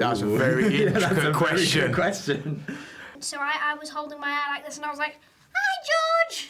That's a very intricate question. Good question. So I was holding my hair like this and I was like, "Hi, George!"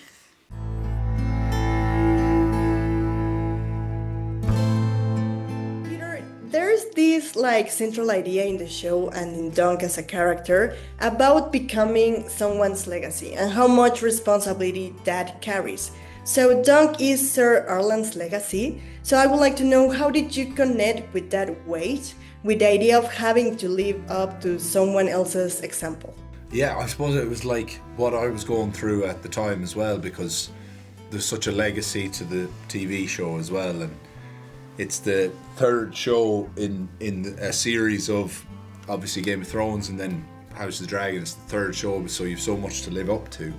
There's this central idea in the show and in Dunk as a character about becoming someone's legacy and how much responsibility that carries. So Dunk is Sir Arlan's legacy. So I would like to know, how did you connect with that weight, with the idea of having to live up to someone else's example? Yeah, I suppose it was like what I was going through at the time as well, because there's such a legacy to the TV show as well, and it's the third show in a series of obviously Game of Thrones and then House of the Dragon. It's the third show, so you've so much to live up to.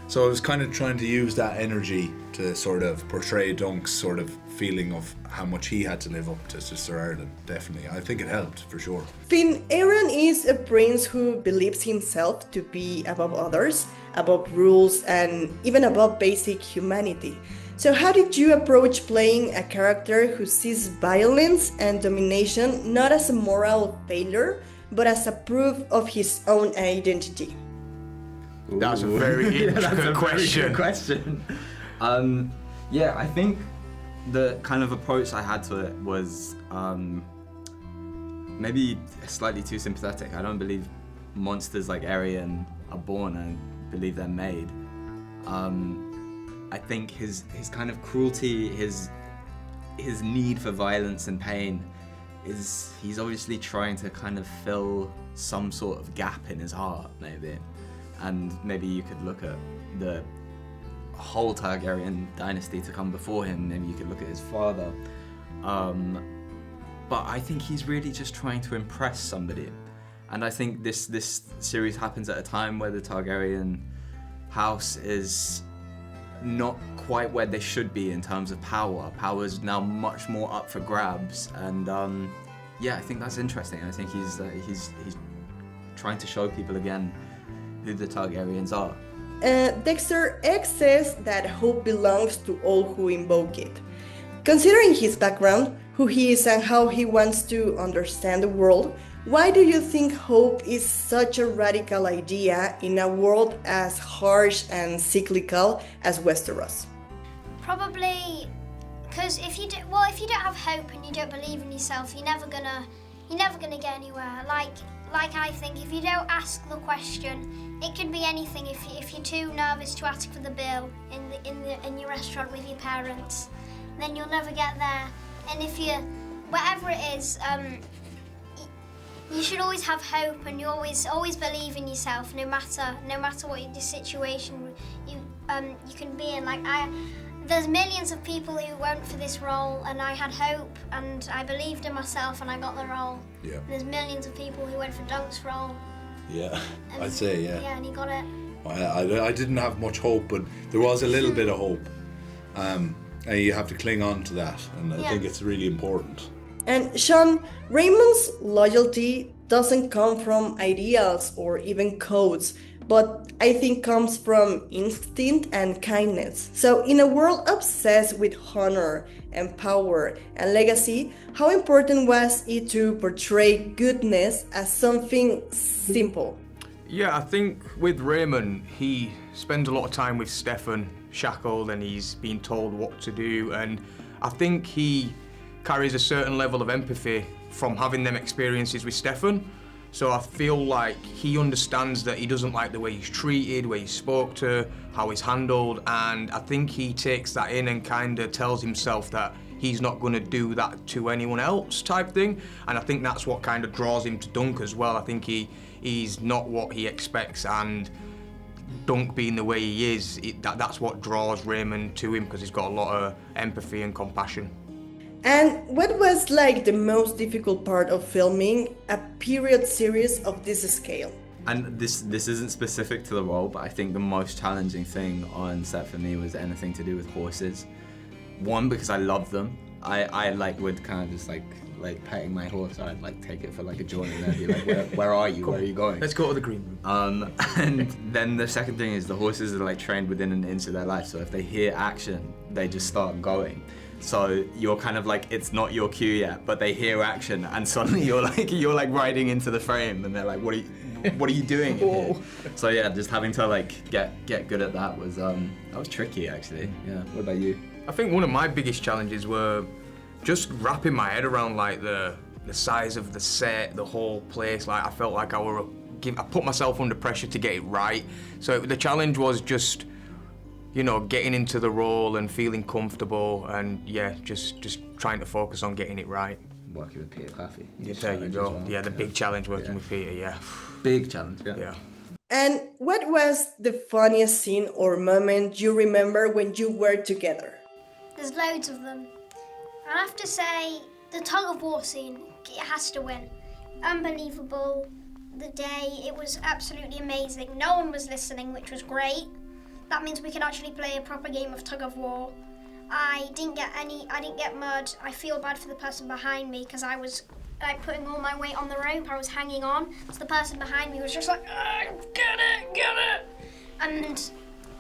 So I was kind of trying to use that energy to sort of portray Dunk's sort of feeling of how much he had to live up to Sir Arlan. Definitely, I think it helped for sure. Finn, Aerion is a prince who believes himself to be above others, above rules, and even above basic humanity. So how did you approach playing a character who sees violence and domination not as a moral failure, but as a proof of his own identity? That's a very intricate question. Good question. Yeah, I think the kind of approach I had to it was maybe slightly too sympathetic. I don't believe monsters like Aerion are born. I believe they're made. I think his kind of cruelty, his need for violence and pain he's obviously trying to kind of fill some sort of gap in his heart, maybe. And maybe you could look at the whole Targaryen dynasty to come before him, maybe you could look at his father. But I think he's really just trying to impress somebody. And I think this series happens at a time where the Targaryen house is not quite where they should be in terms of power. Power is now much more up for grabs, and yeah, I think that's interesting. I think he's trying to show people again who the Targaryens are. Dexter X says that hope belongs to all who invoke it. Considering his background, who he is and how he wants to understand the world, why do you think hope is such a radical idea in a world as harsh and cyclical as Westeros? Probably because if you don't have hope and you don't believe in yourself, you're never gonna get anywhere. Like I think if you don't ask the question, it could be anything. If you're too nervous to ask for the bill in your restaurant with your parents, then you'll never get there. And if you, whatever it is, you should always have hope, and you always believe in yourself, no matter what the situation you can be in. There's millions of people who went for this role, and I had hope, and I believed in myself, and I got the role. Yeah. And there's millions of people who went for Dunk's role. Yeah, I'd say, yeah. Yeah, and he got it. I didn't have much hope, but there was a little bit of hope. And you have to cling on to that, and I think it's really important. And Sean, Raymun's loyalty doesn't come from ideals or even codes, but I think comes from instinct and kindness. So in a world obsessed with honor and power and legacy, how important was it to portray goodness as something simple? Yeah, I think with Raymun, he spends a lot of time with Stefan, shackled, and he's been told what to do, and I think he carries a certain level of empathy from having them experiences with Stefan. So I feel like he understands that he doesn't like the way he's treated, the way he's spoke to, how he's handled, and I think he takes that in and kind of tells himself that he's not going to do that to anyone else type thing, and I think that's what kind of draws him to Dunk as well. I think he's not what he expects, and Dunk being the way he is, that's what draws Raymun to him, because he's got a lot of empathy and compassion. And what was the most difficult part of filming a period series of this scale? And this isn't specific to the role, but I think the most challenging thing on set for me was anything to do with horses. One, because I love them. I would kind of just petting my horse. I'd take it for a journey and I'd be like, where are you? Where are you going? Let's go to the green room. And then the second thing is the horses are trained within an inch of their life. So if they hear action, they just start going. So you're kind of like, it's not your cue yet, but they hear action, and suddenly you're like riding into the frame, and they're like, what are you doing in here? So yeah, just having to like get good at that was tricky actually. Yeah. What about you? I think one of my biggest challenges were just wrapping my head around like the size of the set, the whole place. Like I felt like I put myself under pressure to get it right. So the challenge was just, you know, getting into the role and feeling comfortable, and yeah, just trying to focus on getting it right. Working with Peter Claffey. Yeah, there you go. Well. Yeah, the big challenge working with Peter. Yeah. Big challenge. Yeah. And what was the funniest scene or moment you remember when you were together? There's loads of them. I have to say, the tug of war scene, it has to win. Unbelievable. The day, it was absolutely amazing. No one was listening, which was great. That means we can actually play a proper game of tug of war. I didn't get mud. I feel bad for the person behind me because I was like putting all my weight on the rope. I was hanging on. So the person behind me was just like, get it.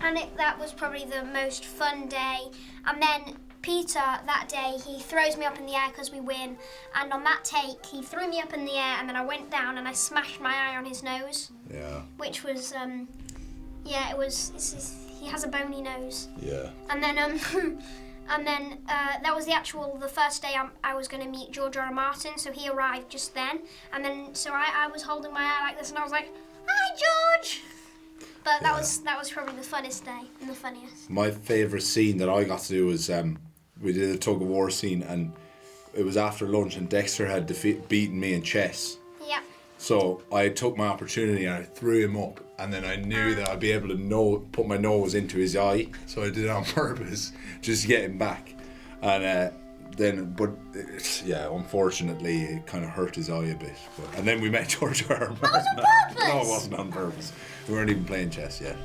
And that was probably the most fun day. And then Peter, that day, he throws me up in the air because we win. And on that take, he threw me up in the air, and then I went down and I smashed my eye on his nose. Yeah. Which was, he has a bony nose. Yeah. And then, that was the first day I was going to meet George R. R. Martin, so he arrived just then. And then, so I was holding my eye like this, and I was like, hi, George! But that was probably the funnest day and the funniest. My favourite scene that I got to do was we did a tug of war scene, and it was after lunch, and Dexter had beaten me in chess. Yeah. So I took my opportunity and I threw him up, and then I knew that I'd be able to put my nose into his eye, so I did it on purpose just to get him back. And unfortunately it kind of hurt his eye a bit. And then we met George R. R. Martin. That was on purpose! No, it wasn't on purpose. We weren't even playing chess yet.